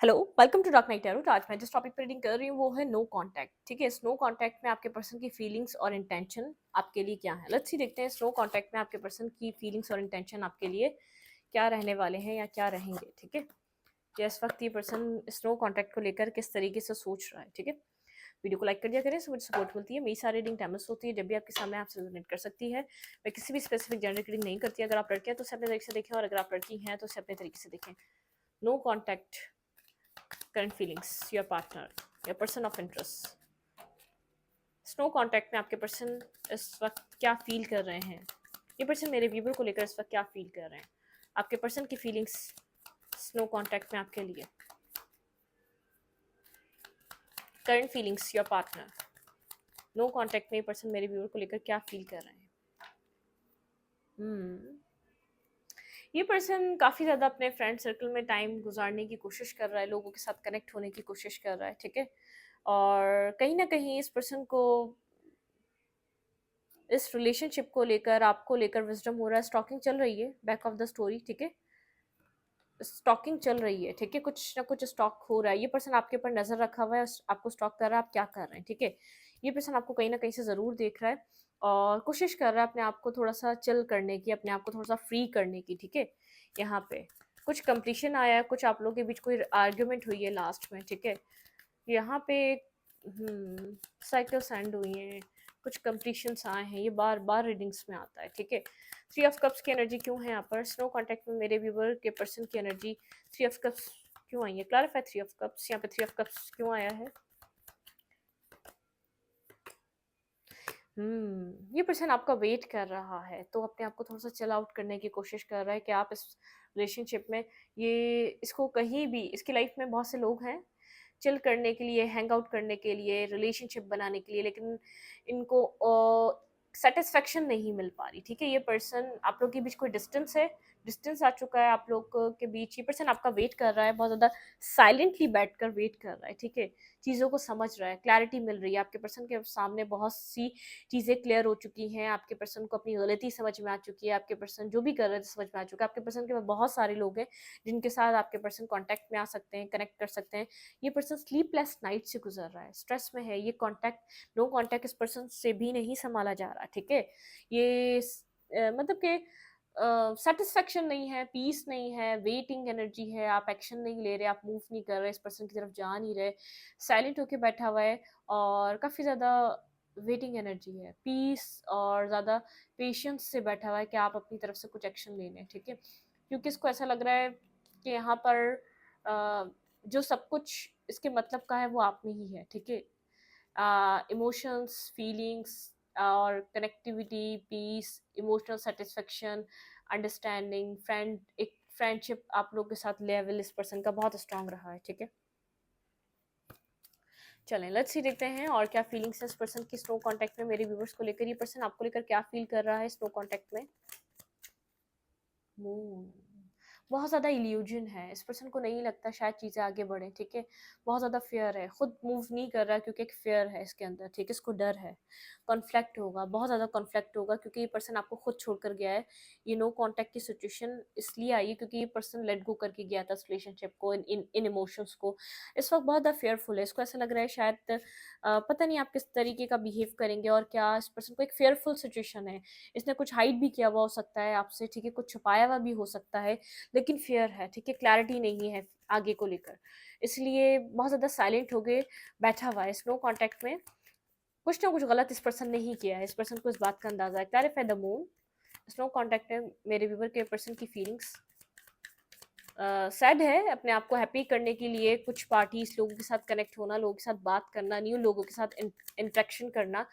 Hello, welcome to Dark Night Tarot. आज मैं जिस टॉपिक पर रीडिंग कर रही हूँ वो है नो कांटेक्ट। ठीक है, स्नो कांटेक्ट में आपके पर्सन की फीलिंग्स और इंटेंशन आपके लिए क्या है। लेट्स सी, देखते हैं स्नो कांटेक्ट में आपके पर्सन की फीलिंग्स और इंटेंशन आपके लिए क्या रहने वाले हैं या क्या रहेंगे। ठीक है, या इस वक्त ये पर्सन स्नो कांटेक्ट को लेकर किस तरीके से सोच रहा है। ठीक है, वीडियो को लाइक कर दिया करें, इससे मुझे सपोर्ट मिलती है। मेरी सारी रीडिंग टाइमलेस होती है, जब भी आपके सामने आपसे रेजोनेट कर सकती है। मैं किसी भी स्पेसिफिक जेंडर की रीडिंग नहीं करती। अगर आप लड़के हैं तो उसे अपने तरीके से देखें, और अगर आप लड़की हैं तो उसे अपने तरीके से देखें। No contact, current feelings, your partner, your person of interest. स्नो कांटेक्ट में आपके पर्सन इस वक्त क्या फील कर रहे हैं। ये पर्सन मेरे व्यूवर को लेकर इस वक्त क्या फील कर रहे हैं। आपके पर्सन की फीलिंग्स स्नो कांटेक्ट में आपके लिए। Current feelings, your partner. No contact में ये पर्सन मेरे व्यूवर को लेकर क्या फील कर रहे हैं। ये पर्सन काफ़ी ज़्यादा अपने फ्रेंड सर्कल में टाइम गुजारने की कोशिश कर रहा है, लोगों के साथ कनेक्ट होने की कोशिश कर रहा है। ठीक है, और कहीं ना कहीं इस पर्सन को इस रिलेशनशिप को लेकर, आपको लेकर विजडम हो रहा है। स्टॉकिंग चल रही है बैक ऑफ द स्टोरी। ठीक है, स्टॉकिंग चल रही है। ठीक है, कुछ ना कुछ स्टॉक हो रहा है। ये पर्सन आपके ऊपर नजर रखा हुआ है, आपको स्टॉक कर रहा है, आप क्या कर रहे हैं। ठीक है, ये पर्सन आपको कहीं ना कहीं से ज़रूर देख रहा है और कोशिश कर रहा है अपने आप को थोड़ा सा चिल करने की, अपने आप को थोड़ा सा फ्री करने की। ठीक है, यहाँ पे कुछ कंप्लीशन आया है, कुछ आप लोगों के बीच कोई आर्ग्यूमेंट हुई है लास्ट में। ठीक है, यहाँ पे साइकिल्स एंड हुई हैं, कुछ कंप्लीशंस आए हैं। ये बार बार रीडिंग्स में आता है। ठीक है, थ्री ऑफ कप्स की एनर्जी क्यों है यहाँ पर स्नो कांटेक्ट में मेरे व्यूवर के पर्सन की एनर्जी। थ्री ऑफ कप्स क्यों आई है, क्लैरिफाई थ्री ऑफ कप्स। यहाँ पे थ्री ऑफ कप्स क्यों आया है। ये पर्सन आपका वेट कर रहा है, तो अपने आप को थोड़ा सा चिल आउट करने की कोशिश कर रहा है कि आप इस रिलेशनशिप में, ये इसको कहीं भी, इसकी लाइफ में बहुत से लोग हैं चिल करने के लिए, हैंग आउट करने के लिए, रिलेशनशिप बनाने के लिए, लेकिन इनको सेटिस्फेक्शन नहीं मिल पा रही। ठीक है, ये पर्सन आप लोग के बीच कोई डिस्टेंस है, डिस्टेंस आ चुका है आप लोग के बीच। ये पर्सन आपका वेट कर रहा है, बहुत ज़्यादा साइलेंटली बैठकर वेट कर रहा है। ठीक है, चीज़ों को समझ रहा है, क्लैरिटी मिल रही है। आपके पर्सन के सामने बहुत सी चीज़ें क्लियर हो चुकी हैं, आपके पर्सन को अपनी गलती समझ में आ चुकी है, आपके पर्सन जो भी कर रहे थे समझ में आ चुका है। आपके पर्सन के पास बहुत सारे लोग हैं जिनके साथ आपके पर्सन कॉन्टैक्ट में आ सकते हैं, कनेक्ट कर सकते हैं। ये पर्सन स्लीपलेस नाइट से गुजर रहा है, स्ट्रेस में है। ये कॉन्टैक्ट, नो कॉन्टैक्ट इस पर्सन से भी नहीं संभाला जा रहा। ठीक है, ये मतलब कि सेटिस्फेक्शन नहीं है, पीस नहीं है, वेटिंग एनर्जी है। आप एक्शन नहीं ले रहे, आप मूव नहीं कर रहे, इस पर्सन की तरफ जा नहीं रहे, साइलेंट होके बैठा हुआ है और काफ़ी ज़्यादा वेटिंग एनर्जी है, पीस और ज़्यादा पेशेंस से बैठा हुआ है कि आप अपनी तरफ से कुछ एक्शन ले लें। ठीक है, क्योंकि इसको ऐसा लग रहा है कि यहाँ पर जो सब कुछ इसके मतलब का है वो आप में ही है। ठीक है, इमोशंस, फीलिंग्स और connectivity, peace, emotional satisfaction, understanding, एक फ्रेंडशिप आप लोग के साथ लेवल इस पर्सन का बहुत स्ट्रांग रहा है। ठीक है, चलें लेट्स सी, देखते हैं और क्या फीलिंग्स है इस पर्सन की स्नो कांटेक्ट में मेरे व्यूवर्स को लेकर। ये पर्सन आपको लेकर क्या फील कर रहा है स्नो कांटेक्ट में। मून, बहुत ज़्यादा इल्यूजन है, इस पर्सन को नहीं लगता शायद चीज़ें आगे बढ़ें। ठीक है, बहुत ज़्यादा फियर है, खुद मूव नहीं कर रहा क्योंकि एक फियर है इसके अंदर। ठीक है, इसको डर है, कॉन्फ्लिक्ट होगा, बहुत ज़्यादा कॉन्फ्लिक्ट होगा क्योंकि ये पर्सन आपको खुद छोड़कर गया है। ये नो कांटेक्ट की सिचुएशन इसलिए आई है क्योंकि ये पर्सन लेट गो करके गया था इस रिलेशनशिप को, इन इमोशंस को। इस वक्त बहुत ज़्यादा फेयरफुल है, इसको ऐसा लग रहा है शायद पता नहीं आप किस तरीके का बिहेव करेंगे और क्या। इस पर्सन को एक फेयरफुल सिचुएशन है, इसने कुछ हाइड भी किया हुआ हो सकता है आपसे। ठीक है, कुछ छुपाया हुआ भी हो सकता है, लेकिन फियर है। ठीक है, क्लैरिटी नहीं है आगे को लेकर, इसलिए बहुत ज़्यादा साइलेंट हो गए, बैठा हुआ है स्नो कांटेक्ट में। कुछ ना कुछ गलत इस पर्सन ने ही किया है, इस पर्सन को इस बात का अंदाजा है। Clarify the moon, snow contact में मेरे व्यूवर के पर्सन की फीलिंग्स सैड है, अपने आप को हैप्पी करने के लिए कुछ पार्टीज, लोगों के साथ कनेक्ट होना, लोगों के साथ बात करना, न्यू लोगों के साथ इंटरेक्शन करना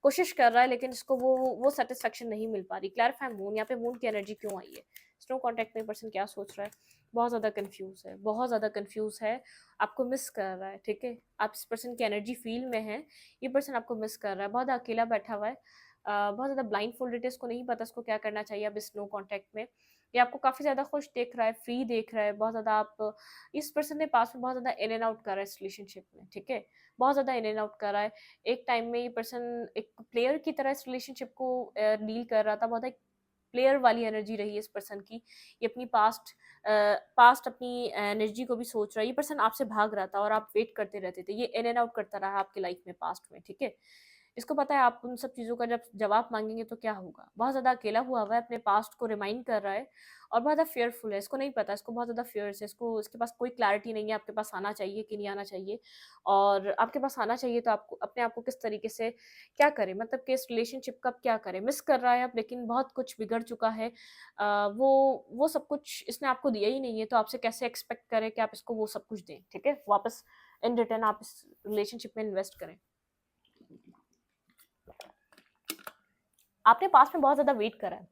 कोशिश कर रहा है, लेकिन इसको वो सेटिस्फेक्शन नहीं मिल पा रही। क्लैरिफाई मून, यहाँ पे मून की एनर्जी क्यों आई है, स्नो कॉन्टेक्ट में पर्सन क्या सोच रहा है। बहुत ज़्यादा कन्फ्यूज़ है, बहुत ज़्यादा कन्फ्यूज़ है, आपको मिस कर रहा है। ठीक है, आप इस पर्सन की एनर्जी फील में है, ये पर्सन आपको मिस कर रहा है, बहुत अकेला बैठा हुआ है, बहुत ज़्यादा ब्लाइंड फोल्डेड है, इसको नहीं पता इसको क्या करना चाहिए अब इस नो कॉन्टेक्ट में। ये आपको काफ़ी ज़्यादा खुश देख रहा है, फ्री देख रहा है, बहुत ज़्यादा आप, इस पर्सन ने पास में बहुत ज़्यादा इन एंड आउट करा है इस रिलेशनशिप में। ठीक है, बहुत ज़्यादा इन एंड आउट करा है। एक टाइम में ये पर्सन एक प्लेयर की तरह इस रिलेशनशिप को डील कर रहा था, बहुत प्लेयर वाली एनर्जी रही है इस पर्सन की। ये अपनी पास्ट अपनी एनर्जी को भी सोच रहा है। ये पर्सन आपसे भाग रहा था और आप वेट करते रहते थे। ये इन एंड आउट करता रहा आपकी लाइफ में पास्ट में, ठीक है। इसको पता है आप उन सब चीज़ों का जब जवाब मांगेंगे तो क्या होगा। बहुत ज़्यादा अकेला हुआ है, अपने पास्ट को रिमाइंड कर रहा है और बहुत ज़्यादा फ़ियरफुल है। इसको नहीं पता, इसको बहुत ज़्यादा फ़ियर्स है, इसको इसके पास कोई क्लैरिटी नहीं है आपके पास आना चाहिए कि नहीं आना चाहिए। और आपके पास आना चाहिए तो आपको अपने आप को किस तरीके से क्या करें, मतलब कि इस रिलेशनशिप का क्या करें। मिस कर रहा है अब, लेकिन बहुत कुछ बिगड़ चुका है। वो सब कुछ इसने आपको दिया ही नहीं है, तो आपसे कैसे एक्सपेक्ट करें कि आप इसको वो सब कुछ दें, ठीक है। वापस इन रिटर्न आप इस रिलेशनशिप में इन्वेस्ट करें। आपने पास्ट में बहुत ज़्यादा वेट करा है।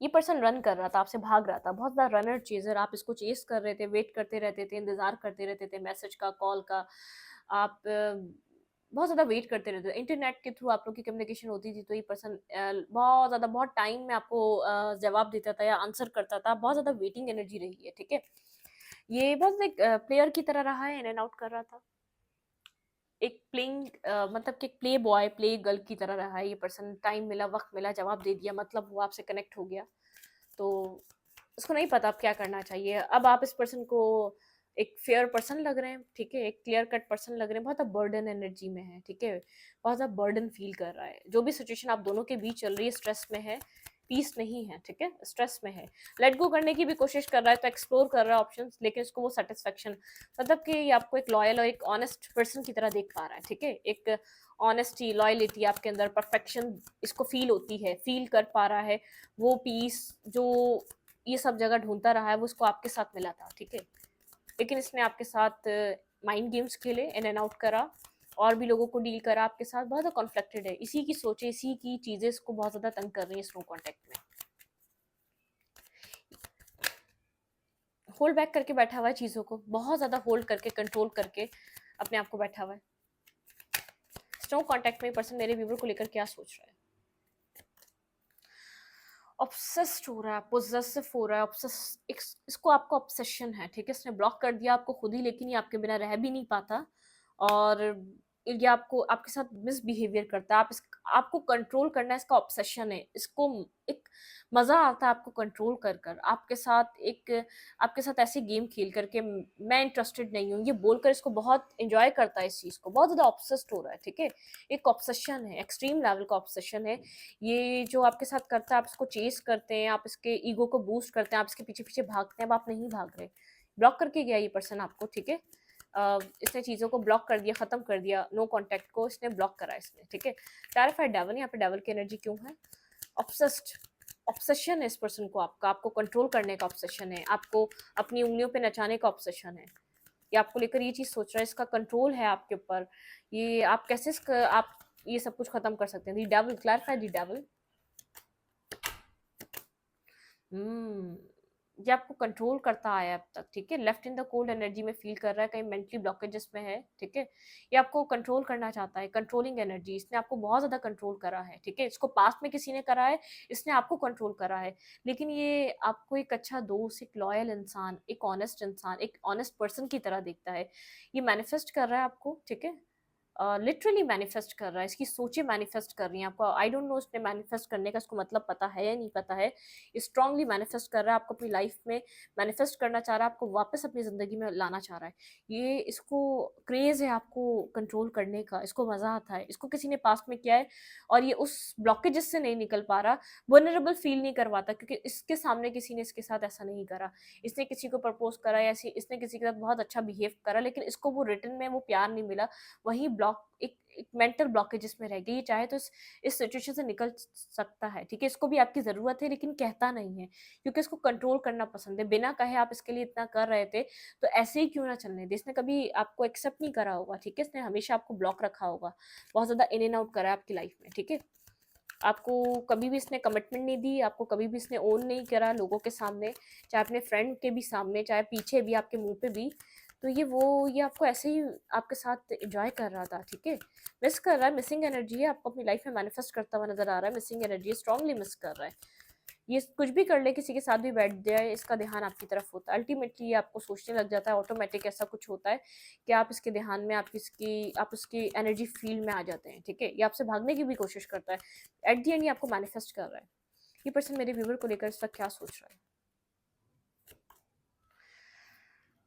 ये पर्सन रन कर रहा था, आपसे भाग रहा था, बहुत ज़्यादा रनर चेज़र। आप इसको चेस कर रहे थे, वेट करते रहते थे, इंतज़ार करते रहते थे मैसेज का, कॉल का। आप बहुत ज़्यादा वेट करते रहते थे। इंटरनेट के थ्रू आप लोग की कम्युनिकेशन होती थी, तो ये पर्सन बहुत ज़्यादा बहुत टाइम में आपको जवाब देता था या आंसर करता था। बहुत ज़्यादा वेटिंग एनर्जी रही है, ठीक है। ये बस एक प्लेयर की तरह रहा है, इन एंड आउट कर रहा था। एक प्लेइंग मतलब कि प्ले बॉय प्ले गर्ल की तरह रहा है ये पर्सन। टाइम मिला, वक्त मिला, जवाब दे दिया, मतलब वो आपसे कनेक्ट हो गया। तो उसको नहीं पता अब क्या करना चाहिए। अब आप इस पर्सन को एक फेयर पर्सन लग रहे हैं, ठीक है, एक क्लियर कट पर्सन लग रहे हैं, बहुत ज़्यादा बर्डन एनर्जी में है, ठीक है, बहुत ज़्यादा बर्डन फील कर रहा है। जो भी सिचुएशन आप दोनों के बीच चल रही है, स्ट्रेस में है, पीस नहीं है, ठीक है, स्ट्रेस में है। लेट गो करने की भी कोशिश कर रहा है, तो एक्सप्लोर कर रहा है ऑप्शंस, लेकिन उसको वो सेटिस्फेक्शन, मतलब कि ये आपको एक लॉयल और एक ऑनेस्ट पर्सन की तरह देख पा रहा है, ठीक है। एक ऑनेस्टी, लॉयलिटी आपके अंदर, परफेक्शन इसको फील होती है, फील कर पा रहा है। वो पीस जो ये सब जगह ढूंढता रहा है, वो उसको आपके साथ मिला था, ठीक है। लेकिन इसने आपके साथ माइंड गेम्स खेले, इन एंड आउट करा, और भी लोगों को डील करा आपके साथ। बहुत ज़्यादा कॉन्फ्लिक्टेड है, इसी की सोचे, इसी की चीज़ें इसको बहुत ज़्यादा तंग कर रही हैं इस नो कॉन्टैक्ट में। होल्ड बैक करके बैठा हुआ है चीज़ों को, बहुत ज़्यादा होल्ड करके, कंट्रोल करके अपने आप को बैठा हुआ है। स्नो कॉन्टैक्ट में पर्सन मेरे व्यूवर को लेकर क्या सोच रहा है? ऑब्सेस्ड हो रहा है, पोजेसिव हो रहा है, इसको आपका ऑब्सेशन है, ठीक है। इसने ब्लॉक कर दिया आपको खुद ही, लेकिन ये आपके बिना रह भी नहीं पाता। और ये आपको आपके साथ मिसबिहेवियर करता है। आपको कंट्रोल करना इसका ऑब्सेशन है। इसको एक मज़ा आता है आपको कंट्रोल कर कर, आपके साथ ऐसे गेम खेल करके, मैं इंटरेस्टेड नहीं हूँ ये बोलकर, इसको बहुत इंजॉय करता है इस चीज़ को, बहुत ज़्यादा ऑब्सेस्ड हो रहा है, ठीक है। एक ऑब्सेशन है, एक्सट्रीम लेवल का ऑब्सेशन है। ये जो आपके साथ करता है, आप इसको चेस करते हैं, आप इसके ईगो को बूस्ट करते हैं, आप इसके पीछे पीछे भागते हैं। अब आप नहीं भाग रहे, ब्लॉक करके गया ये पर्सन आपको, ठीक है। इसने चीज़ों को ब्लॉक कर दिया, ख़त्म कर दिया, नो कॉन्टैक्ट को इसने ब्लॉक करा इसने, ठीक है। टेरिफाइड डेविल, यहाँ पे डेविल की एनर्जी क्यों है? ऑब्सेस्ड, ऑब्सेशन है इस पर्सन को आपका, आपको कंट्रोल करने का ऑब्सेशन है, आपको अपनी उंगलियों पे नचाने का ऑब्सेशन है। ये आपको लेकर ये चीज़ सोच रहा है, इसका कंट्रोल है आपके ऊपर। ये आप कैसे आप ये सब कुछ ख़त्म कर सकते हैं? दी डेविल, क्लैरिफाई दी डेविल। हम्म, ये आपको कंट्रोल करता आया अब तक, ठीक है। Left in the cold energy में फील कर रहा है, कहीं मेंटली ब्लॉकेजेस में है, ठीक है। ये आपको कंट्रोल करना चाहता है, कंट्रोलिंग एनर्जी। इसने आपको बहुत ज़्यादा कंट्रोल करा है, ठीक है। इसको पास्ट में किसी ने करा है, इसने आपको कंट्रोल करा है। लेकिन ये आपको एक अच्छा दोस्त, एक लॉयल इंसान, एक ऑनेस्ट पर्सन की तरह देखता है। ये मैनिफेस्ट कर रहा है आपको, ठीक है। लिटरली मैनिफेस्ट कर रहा है, इसकी सोचें मैनिफेस्ट कर रही हैं आपको। आई डोंट नो इसने मैनिफेस्ट करने का इसको मतलब पता है या नहीं पता है। स्ट्रांगली मैनिफेस्ट कर रहा है आपको अपनी लाइफ में, मैनिफेस्ट करना चाह रहा है आपको, वापस अपनी ज़िंदगी में लाना चाह रहा है। ये इसको क्रेज़ है आपको कंट्रोल करने का, इसको मज़ा आता है। इसको किसी ने पास्ट में किया है और ये उस ब्लॉकेजेस से नहीं निकल पा रहा, वनरेबल फील नहीं करवाता, क्योंकि इसके सामने किसी ने इसके साथ ऐसा नहीं करा। इसने किसी को प्रपोज करा या इसने किसी के साथ बहुत अच्छा बिहेव करा, लेकिन इसको वो रिटर्न में वो प्यार नहीं मिला। वही एक मेंटल ब्लॉकेजेस में रह गई। ये चाहे तो इस सिचुएशन से निकल सकता है, ठीक है। इसको भी आपकी ज़रूरत है, लेकिन कहता नहीं है, क्योंकि इसको कंट्रोल करना पसंद है। बिना कहे आप इसके लिए इतना कर रहे थे, तो ऐसे ही क्यों ना चलने दे। इसने कभी आपको एक्सेप्ट नहीं करा होगा, ठीक है। इसने हमेशा आपको ब्लॉक रखा होगा, बहुत ज़्यादा इन एंड आउट करा है आपकी लाइफ में, ठीक है। आपको कभी भी इसने कमिटमेंट नहीं दी, आपको कभी भी इसने ओन नहीं करा लोगों के सामने, चाहे अपने फ्रेंड के भी सामने, चाहे पीछे भी, आपके मुँह पे भी। तो ये आपको ऐसे ही आपके साथ एन्जॉय कर रहा था, ठीक है। मिस कर रहा है, मिसिंग एनर्जी है, आपको अपनी लाइफ में मैनिफेस्ट करता हुआ नज़र आ रहा है। मिसिंग एनर्जी स्ट्रांगली मिस कर रहा है। ये कुछ भी कर ले, किसी के साथ भी बैठ जाए, इसका ध्यान आपकी तरफ होता है। अल्टीमेटली ये आपको सोचने लग जाता है, ऑटोमेटिक ऐसा कुछ होता है कि आप इसके ध्यान में, आप उसकी एनर्जी फील्ड में आ जाते हैं, ठीक है। ये आपसे भागने की भी कोशिश करता है, एट द एंड ये आपको मैनिफेस्ट कर रहा है। ये पर्सन मेरे व्यूवर को लेकर इस वक्त क्या सोच रहा है?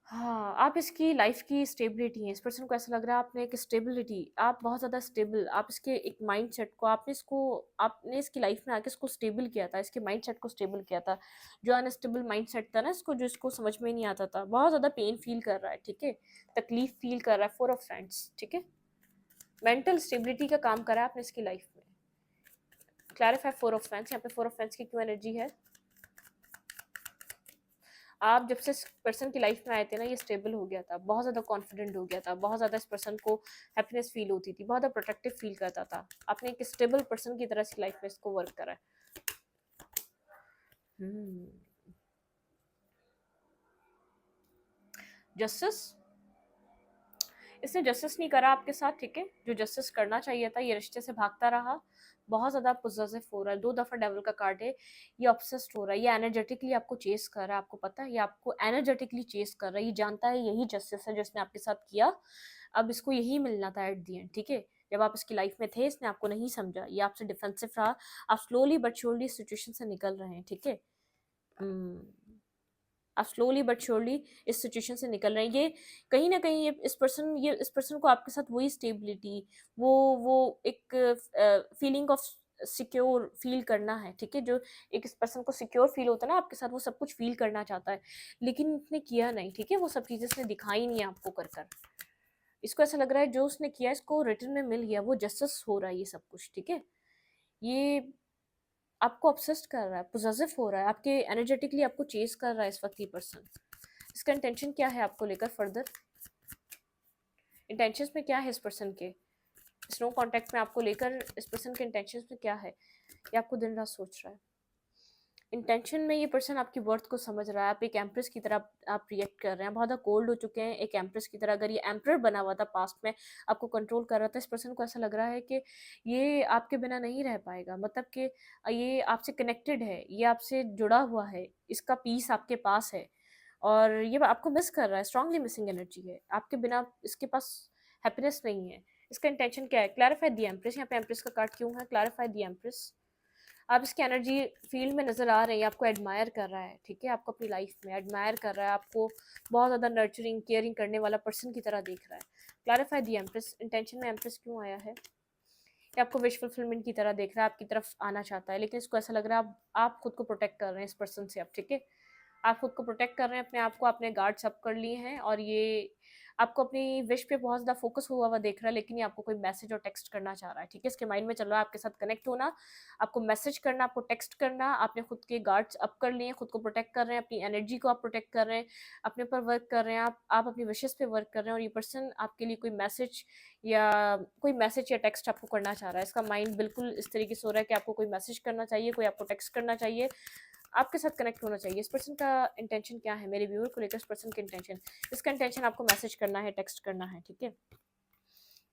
हाँ, आप इसकी लाइफ की स्टेबिलिटी हैं। इस पर्सन को ऐसा लग रहा है आपने एक स्टेबिलिटी, आप बहुत ज़्यादा स्टेबल, आप इसके एक माइंडसेट को आपने इसकी लाइफ में आके इसको स्टेबल किया था, इसके माइंडसेट को स्टेबल किया था। जो अनस्टेबल माइंडसेट था ना इसको, जो इसको समझ में नहीं आता था, बहुत ज़्यादा पेन फील कर रहा है, ठीक है? तकलीफ फील कर रहा है, 4 ऑफ फ्रेंड्स, ठीक है? मेंटल स्टेबिलिटी का काम करा है आपने इसकी लाइफ में। क्लैरिफाई 4 ऑफ फ्रेंड्स, यहाँ पे 4 ऑफ फ्रेंड्स की क्यों एनर्जी है? आप जब से इस पर्सन की लाइफ में आए थे ना, ये स्टेबल हो गया था, बहुत ज़्यादा कॉन्फिडेंट हो गया था, बहुत ज़्यादा इस पर्सन को हैप्पीनेस फील होती थी, बहुत ज़्यादा प्रोटेक्टिव फील करता था। आपने एक स्टेबल पर्सन की तरह इसकी लाइफ में इसको वर्क करा है। जस्टिस, इसने जस्टिस नहीं करा आपके साथ, ठीक है? जो जस्टिस करना चाहिए था, ये रिश्ते से भागता रहा, बहुत ज़्यादा पोजेसिव हो रहा है, 2 दफ़ा डेविल का कार्ड है, ये ऑब्सेस्ड हो रहा है, ये एनर्जेटिकली आपको चेस कर रहा है, आपको पता है? ये आपको एनर्जेटिकली चेस कर रहा है, ये जानता है यही जस्टिस है जो इसने आपके साथ किया, अब इसको यही मिलना था एट दी एंड, ठीक है? जब आप इसकी लाइफ में थे, इसने आपको नहीं समझा, ये आपसे डिफेंसिव रहा, आप स्लोली बट श्योरली इस सिचुएशन से निकल रहे हैं, ठीक है? आप स्लोली बट श्योरली इस सिचुएशन से निकल रहे हैं। ये कहीं ना कहीं ये इस पर्सन को आपके साथ वही स्टेबिलिटी, वो एक फीलिंग ऑफ सिक्योर फील करना है, ठीक है? जो एक इस पर्सन को सिक्योर फील होता है ना आपके साथ, वो सब कुछ फील करना चाहता है, लेकिन उसने किया नहीं, ठीक है? वो सब चीज़ें उसने दिखाई नहीं है आपको कर कर। इसको ऐसा लग रहा है जो उसने किया इसको रिटर्न में मिल गया, वो जस्टिस हो रहा है ये सब कुछ, ठीक है? ये आपको ऑब्सेस्ड कर रहा है, पोजेसिव हो रहा है, आपके एनर्जेटिकली आपको चेस कर रहा है इस वक्त ये पर्सन। इसका इंटेंशन क्या है आपको लेकर फर्दर? इंटेंशंस में क्या है इस पर्सन के? स्नो कॉन्टैक्ट में आपको लेकर इस पर्सन के इंटेंशंस में क्या है? ये आपको दिन रात सोच रहा है। इंटेंशन में ये पर्सन आपकी वर्थ को समझ रहा है, आप एक एम्प्रेस की तरह आप रिएक्ट कर रहे हैं, बहुत ज़्यादा कोल्ड हो चुके हैं एक एम्प्रेस की तरह। अगर ये एम्प्रर बना हुआ था पास्ट में, आपको कंट्रोल कर रहा था, इस पर्सन को ऐसा लग रहा है कि ये आपके बिना नहीं रह पाएगा, मतलब कि ये आपसे कनेक्टेड है, ये आपसे जुड़ा हुआ है, इसका पीस आपके पास है और ये आपको मिस कर रहा है, स्ट्रांगली मिसिंग एनर्जी है, आपके बिना इसके पास हैप्पीनेस नहीं है। इसका इंटेंशन क्या है? Clarify the empress. यहाँ पे एम्प्रेस का कार्ड क्यों है? Clarify the empress. आप इसकी एनर्जी फील्ड में नज़र आ रही है, आपको एडमायर कर रहा है, ठीक है? आपको अपनी लाइफ में एडमायर कर रहा है, आपको बहुत ज़्यादा नर्चरिंग केयरिंग करने वाला पर्सन की तरह देख रहा है। Clarify the empress. इंटेंशन में एम्प्रेस क्यों आया है? ये आपको विश फुलफिलमेंट की तरह देख रहा है, आपकी तरफ आना चाहता है, लेकिन इसको ऐसा लग रहा है आप खुद को प्रोटेक्ट कर रहे हैं इस पर्सन से अब, ठीक है? आप खुद को प्रोटेक्ट कर रहे हैं, अपने आप को आपने गार्ड्स अप कर लिए हैं और ये आपको अपनी विश पे बहुत ज़्यादा फोकस हुआ हुआ देख रहा है, लेकिन ये आपको कोई मैसेज और टेक्स्ट करना चाह रहा है, ठीक है? इसके माइंड में चल रहा है आपके साथ कनेक्ट होना, आपको मैसेज करना, आपको टेक्स्ट करना, आपने खुद के गार्ड्स अप कर लिए हैं, खुद को प्रोटेक्ट कर रहे हैं, अपनी एनर्जी को आप प्रोटेक्ट कर रहे हैं, अपने ऊपर वर्क कर रहे हैं, आप अपनी विशेस पे वर्क कर रहे हैं और ये पर्सन आपके लिए कोई मैसेज या टेक्स्ट आपको करना चाह रहा है। इसका माइंड बिल्कुल इस तरीके से हो रहा है कि आपको कोई मैसेज करना चाहिए, कोई आपको टेक्स्ट करना चाहिए, आपके साथ कनेक्ट होना चाहिए। इस पर्सन का इंटेंशन क्या है मेरे व्यूअर को लेकर? इस पर्सन का इंटेंशन, इसका इंटेंशन आपको मैसेज करना है, टेक्स्ट करना है, ठीक है?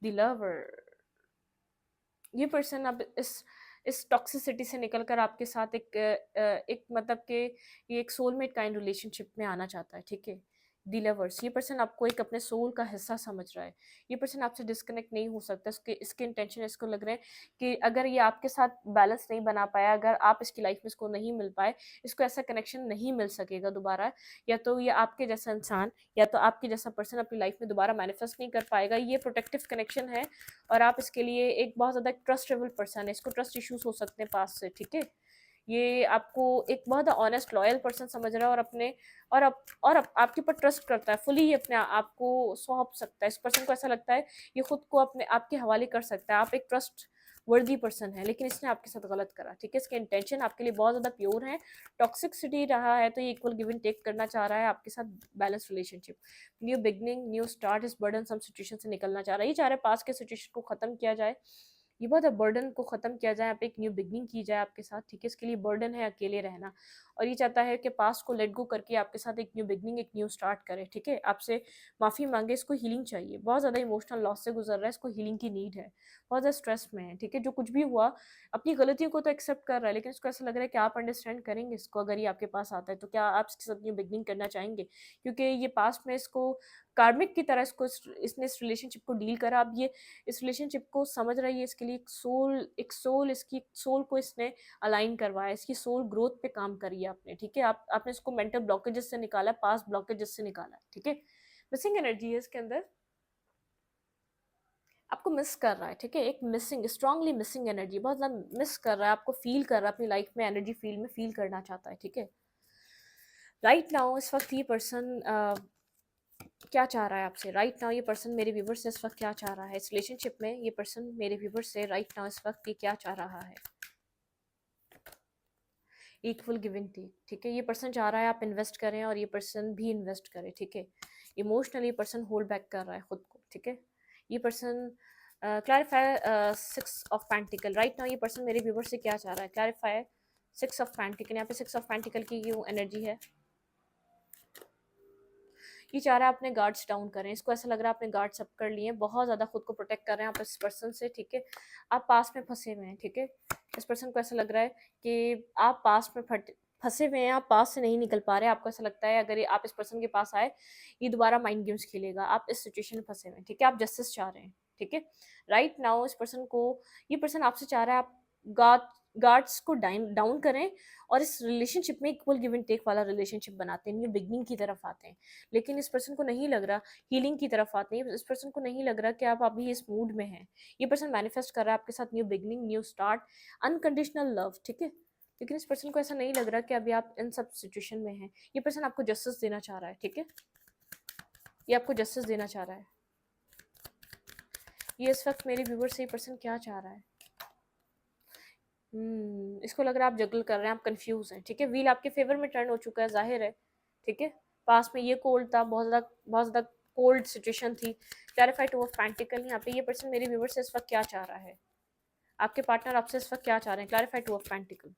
द लवर, ये पर्सन अब इस टॉक्सिसिटी से निकल कर आपके साथ एक मतलब कि ये एक सोलमेट काइंड रिलेशनशिप में आना चाहता है, ठीक है? दी लवर्स, ये पर्सन आपको एक अपने सोल का हिस्सा समझ रहा है, ये पर्सन आपसे डिस्कनेक्ट नहीं हो सकता। इसके इंटेंशन इसको लग रहे हैं कि अगर ये आपके साथ बैलेंस नहीं बना पाया, अगर आप इसकी लाइफ में इसको नहीं मिल पाए, इसको ऐसा कनेक्शन नहीं मिल सकेगा दोबारा, या तो ये आपके जैसा इंसान या तो आपके जैसा पर्सन अपनी लाइफ में दोबारा मैनिफेस्ट नहीं कर पाएगा। ये प्रोटेक्टिव कनेक्शन है और आप इसके लिए एक बहुत ज़्यादा ट्रस्टेबल पर्सन है, इसको ट्रस्ट इश्यूज हो सकते हैं पास से, ठीक है? ये आपको एक बहुत ऑनेस्ट लॉयल पर्सन समझ रहा है और अपने आपके ऊपर ट्रस्ट करता है फुली, ये अपने आप को सौंप सकता है। इस पर्सन को ऐसा लगता है ये खुद को अपने आपके हवाले कर सकता है, आप एक ट्रस्ट वर्दी पर्सन है, लेकिन इसने आपके साथ गलत करा, ठीक है? इसके इंटेंशन आपके लिए बहुत ज़्यादा प्योर है, टॉक्सिसिटी रहा है तो ये इक्वल गिव एंड टेक करना चाह रहा है आपके साथ, balance relationship, new beginning, new start, इस बर्डन सम सिचुएशन से निकलना चाह रहा है। ये चाह रहा है पास के सिचुएशन को खत्म किया जाए, ये बहुत बर्डन को ख़त्म किया जाए, आप एक न्यू बिगनिंग की जाए आपके साथ, ठीक है? इसके लिए बर्डन है अकेले रहना और ये चाहता है कि पास्ट को लेट गो करके आपके साथ एक न्यू बिगनिंग, एक न्यू स्टार्ट करे, ठीक है? आपसे माफ़ी मांगे, इसको हीलिंग चाहिए, बहुत ज़्यादा इमोशनल लॉस से गुजर रहा है, इसको हीलिंग की नीड है, बहुत ज़्यादा स्ट्रेस में है, ठीक है? जो कुछ भी हुआ अपनी गलतियों को तो एक्सेप्ट कर रहा है, लेकिन इसको ऐसा लग रहा है कि आप अंडरस्टैंड करेंगे इसको, अगर ये आपके पास आता है तो क्या आप इसके साथ न्यू बिगनिंग करना चाहेंगे? क्योंकि ये पास्ट में इसको कार्मिक की तरह इसने इस रिलेशनशिप को डील करा। अब ये इस रिलेशनशिप को समझ रहा है, ये इसके लिए इसकी सोल को इसने अलाइन करवाया, इसकी सोल ग्रोथ पे काम करी है आपने, ठीक है। आपने इसको मेंटल ब्लॉकेजेस से निकाला, पास्ट ब्लॉकेजेस से निकाला, ठीक है। मिसिंग एनर्जी है इसके अंदर, आपको मिस कर रहा है, ठीक है। एक मिसिंग, स्ट्रांगली मिसिंग एनर्जी, बहुत ज़्यादा मिस कर रहा है, आपको फील कर रहा है, अपनी लाइफ में एनर्जी फील्ड में फील करना चाहता है, ठीक है। राइट नाउ इस वक्त ये पर्सन क्या चाह रहा है आपसे? राइट नाउ ये पर्सन मेरे व्यूवर से इस वक्त क्या चाह रहा है? इस रिलेशनशिप में ये पर्सन मेरे व्यूवर से राइट नाउ इस वक्त ये क्या चाह रहा है? इक्वल गिव एंड टेक, ठीक है। ये पर्सन चाह रहा है आप इन्वेस्ट करें और ये पर्सन भी इन्वेस्ट करे, ठीक है। इमोशनली ये पर्सन होल्ड बैक कर रहा है खुद को, ठीक है। ये person clarify 6 of pentacle, right now ये पर्सन मेरे व्यूवर से क्या चाह रहा है? Clarify 6 of pentacle. यहाँ पे 6 ऑफ पेंटिकल की ये एनर्जी है। ये चाह रहा है अपने गार्ड्स डाउन करें, इसको ऐसा लग रहा है आपने गार्ड्स अप कर लिए हैं, बहुत ज़्यादा खुद को प्रोटेक्ट कर रहे हैं आप इस पर्सन से, ठीक है। आप पास में फंसे हुए हैं, ठीक है। इस पर्सन को ऐसा लग रहा है कि आप पास में फंसे हुए हैं, आप पास से नहीं निकल पा रहे हैं। आपको ऐसा लगता है अगर आप इस पर्सन के पास आए, ये दोबारा माइंड गेम्स खेलेगा। आप इस सिचुएशन में फंसे हुए हैं, ठीक है। आप जस्टिस चाह रहे हैं, ठीक है। राइट नाउ इस पर्सन को, ये पर्सन आपसे चाह रहा है आप गार्ड्स को डाउन करें और इस रिलेशनशिप में इक्वल गिव एंड टेक वाला रिलेशनशिप बनाते हैं, न्यू बिगनिंग की तरफ आते हैं। लेकिन इस पर्सन को नहीं लग रहा, हीलिंग की तरफ आते हैं। इस पर्सन को नहीं लग रहा कि आप अभी इस मूड में हैं। ये पर्सन मैनिफेस्ट कर रहा है आपके साथ new beginning, new start, unconditional love, ठीक है। लेकिन इस पर्सन को ऐसा नहीं लग रहा कि अभी आप इन सब सिचुएशन में हैं। ये पर्सन आपको जस्टिस देना चाह रहा है, ठीक है। ये आपको जस्टिस देना चाह रहा है। ये इस वक्त मेरे व्यूवर से ये पर्सन क्या चाह रहा है? इसको लग रहा है आप जगल कर रहे हैं, आप कंफ्यूज हैं, ठीक है। व्हील आपके फेवर में टर्न हो चुका है, जाहिर है, ठीक है। पास में ये कोल्ड था, बहुत ज़्यादा कोल्ड सिचुएशन थी। Clarify 2 of pentacle. यहाँ पे ये पर्सन मेरे व्यूवर से इस वक्त क्या चाह रहा है? आपके पार्टनर आपसे इस वक्त क्या चाह रहे हैं? Clarify 2 of pentacle.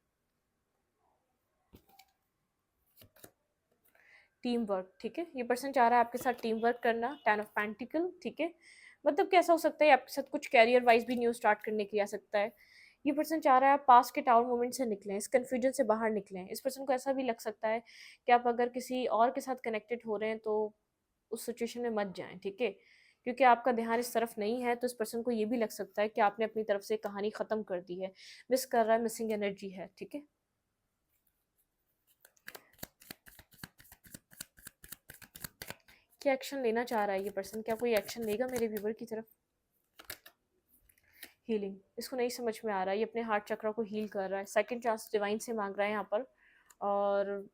Team work, ठीक है। ये पर्सन चाह रहा है आपके साथ टीम वर्क करना। 10 ऑफ पेंटिकल, ठीक है। मतलब कैसा हो सकता है, आपके साथ कुछ कैरियर वाइज भी न्यू स्टार्ट करने के लिए आ सकता है। ये पर्सन चाह रहा है आप पास के टावर मोमेंट से निकलें, इस कन्फ्यूजन से बाहर निकलें। इस पर्सन को ऐसा भी लग सकता है कि आप अगर किसी और के साथ कनेक्टेड हो रहे हैं तो उस सिचुएशन में मत जाएं, ठीक है। क्योंकि आपका ध्यान इस तरफ नहीं है, तो इस पर्सन को ये भी लग सकता है कि आपने अपनी तरफ से कहानी ख़त्म कर दी है। मिस कर रहा है, मिसिंग एनर्जी है, ठीक है। क्या एक्शन लेना चाह रहा है ये पर्सन? क्या कोई एक्शन लेगा मेरे व्यूवर की तरफ? हीलिंग, इसको नहीं समझ में आ रहा है। ये अपने हार्ट चक्र को हील कर रहा है, सेकंड चांस डिवाइन से मांग रहा है यहाँ पर। और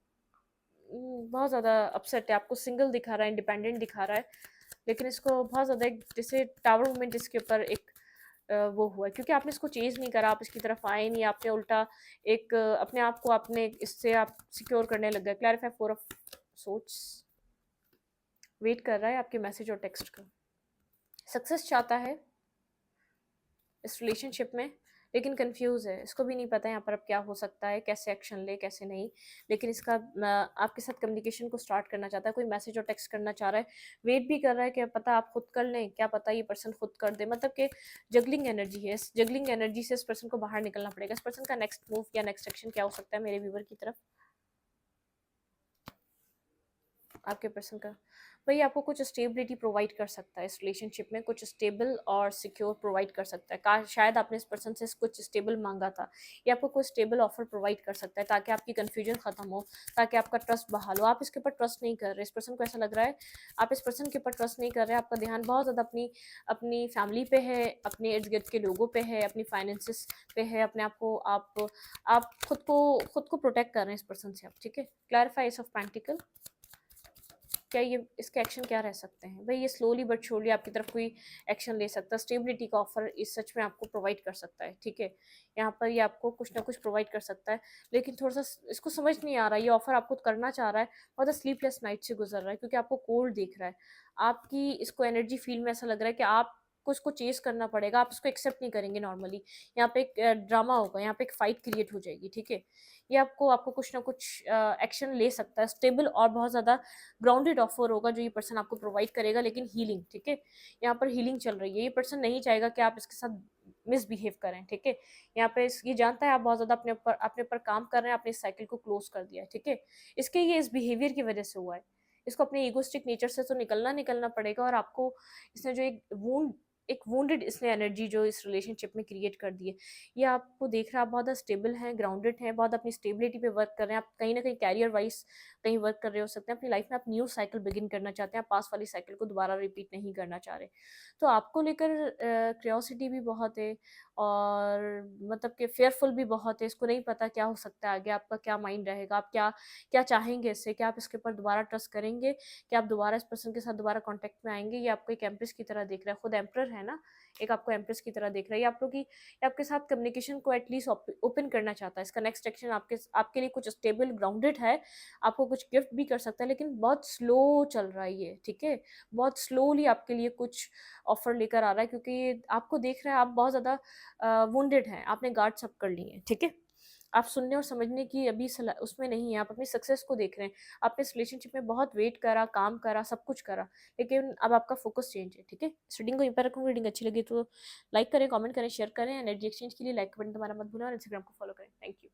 बहुत ज़्यादा अपसेट है, आपको सिंगल दिखा रहा है, इंडिपेंडेंट दिखा रहा है। लेकिन इसको बहुत ज़्यादा एक जैसे टावर मूवमेंट जिसके ऊपर एक वो हुआ है, क्योंकि आपने इसको चेज नहीं करा, आप इसकी तरफ आए नहीं, आपने उल्टा एक अपने आप को आपने इससे आप सिक्योर करने लग गए। Clarify 4 of swords. वेट कर रहा है आपके मैसेज और टेक्स्ट का। सक्सेस चाहता है इस रिलेशनशिप में, लेकिन कंफ्यूज है। इसको भी नहीं पता यहाँ पर अब क्या हो सकता है, कैसे एक्शन ले कैसे नहीं। लेकिन इसका आपके साथ कम्युनिकेशन को स्टार्ट करना चाहता है, कोई मैसेज और टेक्स्ट करना चाह रहा है। वेट भी कर रहा है कि पता आप खुद कर लें, क्या पता ये पर्सन खुद कर दे। मतलब कि जगलिंग एनर्जी है, इस जगलिंग एनर्जी से इस पर्सन को बाहर निकलना पड़ेगा। इस पर्सन का नेक्स्ट मूव या नेक्स्ट एक्शन क्या हो सकता है मेरे व्यूवर की तरफ? आपके पर्सन का वही आपको कुछ स्टेबिलिटी प्रोवाइड कर सकता है इस रिलेशनशिप में, कुछ स्टेबल और सिक्योर प्रोवाइड कर सकता है। शायद आपने इस पर्सन से कुछ स्टेबल मांगा था, या आपको कोई स्टेबल ऑफर प्रोवाइड कर सकता है ताकि आपकी कन्फ्यूजन खत्म हो, ताकि आपका ट्रस्ट बहाल हो। आप इसके ऊपर ट्रस्ट नहीं कर रहे, इस पर्सन को ऐसा लग रहा है आप इस पर्सन के ऊपर ट्रस्ट नहीं कर रहे। आपका ध्यान बहुत ज़्यादा अपनी अपनी फैमिली पे है, अपने इर्द गिर्द के लोगों पे है, अपनी फाइनेंसिस पे है, अपने आप को आप खुद को प्रोटेक्ट कर रहे हैं इस पर्सन से आप, ठीक है। Clarify S of pentacle. क्या ये इसके एक्शन क्या रह सकते हैं भाई? ये स्लोली बट श्योरली आपकी तरफ कोई एक्शन ले सकता है, स्टेबिलिटी का ऑफर इस सच में आपको प्रोवाइड कर सकता है, ठीक है। यहाँ पर ये आपको कुछ ना कुछ प्रोवाइड कर सकता है, लेकिन थोड़ा सा इसको समझ नहीं आ रहा है ये ऑफर आपको करना चाह रहा है। बहुत स्लीपलेस नाइट से गुजर रहा है, क्योंकि आपको कोल्ड देख रहा है। आपकी इसको एनर्जी फील में ऐसा लग रहा है कि आपको इसको चेस करना पड़ेगा, आप इसको एक्सेप्ट नहीं करेंगे नॉर्मली। यहाँ पे एक ड्रामा होगा, यहाँ पे एक फाइट क्रिएट हो जाएगी, ठीक है। ये आपको आपको कुछ ना कुछ एक्शन ले सकता है, स्टेबल और बहुत ज़्यादा ग्राउंडेड ऑफर होगा जो ये पर्सन आपको प्रोवाइड करेगा, लेकिन हीलिंग, ठीक है। यहाँ पर हीलिंग चल रही है, ये पर्सन नहीं चाहेगा कि आप इसके साथ मिसबिहेव करें, ठीक है। यहाँ पे ये जानता है आप बहुत ज़्यादा अपने ऊपर काम कर रहे हैं, आपने इस साइकिल को क्लोज कर दिया है, ठीक है। इसके ये इस बिहेवियर की वजह से हुआ है। इसको अपने इगोइस्टिक नेचर से तो निकलना पड़ेगा और आपको इसने जो एक वुंडेड इसने एनर्जी जो इस रिलेशनशिप में क्रिएट कर दी है, ये आपको देख रहा है, आप बहुत ज़्यादा स्टेबल हैं, ग्राउंडेड हैं, बहुत अपनी स्टेबिलिटी पे वर्क कर रहे हैं, आप कहीं न कहीं करियर वाइज़ कहीं वर्क कर रहे हो सकते हैं, अपनी लाइफ में आप न्यू साइकिल बिगिन करना चाहते हैं, आप पास्ट वाली साइकिल को दोबारा रिपीट नहीं करना चाह रहे। तो आपको लेकर क्यूरियोसिटी भी बहुत है और मतलब कि फेयरफुल भी बहुत है, इसको नहीं पता क्या हो सकता है आगे, आपका क्या माइंड रहेगा, आप क्या क्या चाहेंगे इससे, क्या आप इसके ऊपर दोबारा ट्रस्ट करेंगे, क्या आप दोबारा इस पर्सन के साथ दोबारा कॉन्टैक्ट में आएँगे? ये आपको एक एम्प्रेस की तरह देख रहा है, खुद एम्परर है ना, एक आपको एम्प्रेस की तरह देख रहा है, ये आप लोग की ये आपके साथ कम्युनिकेशन को एटलीस्ट ओपन करना चाहता है, इसका नेक्स्ट एक्शन आपके लिए कुछ स्टेबल, ग्राउंडेड है, आपको कुछ गिफ्ट भी कर सकता है, लेकिन बहुत स्लो चल रहा है ये, ठीक है? बहुत स्लोली आपके लिए कुछ ऑफ़र लेकर आ रहा है क्योंकि ये आपको देख रहा है, आप बहुत ज़्यादा वुंडेड हैं, आपने गार्ड्स अप कर लिए हैं, ठीक है? आप सुनने और समझने की अभी सला उसमें नहीं है, आप अपनी सक्सेस को देख रहे हैं। आपने इस रिलेशनशिप में बहुत वेट करा, काम करा, सब कुछ करा, लेकिन अब आपका फ़ोकस चेंज है, ठीक है? इस रीडिंग को यहीं पर रखूँगी, रीडिंग अच्छी लगी तो लाइक करें, कमेंट करें, शेयर करें, एनर्जी एक्सचेंज के लिए लाइक का बटन दबाना मत भूलें और इंस्टाग्राम को फॉलो करें। Thank you.